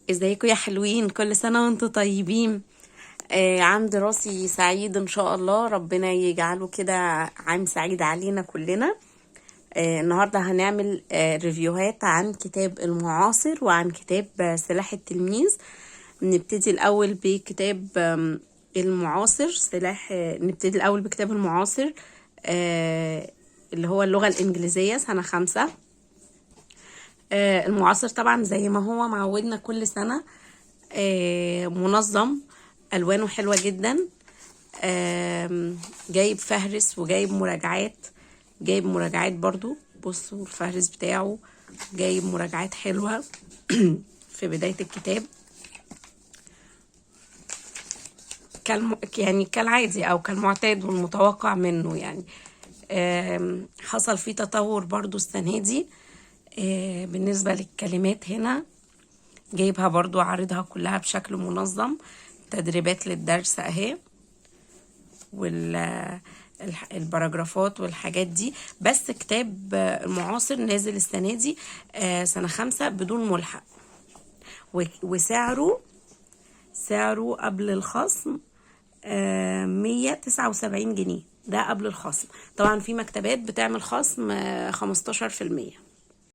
ازيكم يا حلوين؟ كل سنة وانتم طيبين. عام دراسي سعيد ان شاء الله، ربنا يجعله كده عام سعيد علينا كلنا. النهاردة هنعمل ريفيوهات عن كتاب المعاصر وعن كتاب سلاح التلميذ. نبتدي الأول بكتاب المعاصر نبتدي الأول بكتاب المعاصر اللي هو اللغة الإنجليزية سنة 5. المعاصر طبعا زي ما هو معودنا كل سنة، منظم، ألوانه حلوة جدا، جايب فهرس وجايب مراجعات برضو. بصوا الفهرس بتاعه جايب مراجعات حلوة في بداية الكتاب، يعني كالعادي أو كالمعتاد والمتوقع منه. يعني حصل فيه تطور برضو السنة دي. بالنسبة للكلمات هنا جايبها برضو، عارضها كلها بشكل منظم، تدريبات للدرس اهي، والبراجرافات والحاجات دي. بس كتاب المعاصر نازل السنة دي سنة 5 بدون ملحق، وسعره قبل الخصم 179 جنيه. ده قبل الخصم. طبعا في مكتبات بتعمل خصم 15%.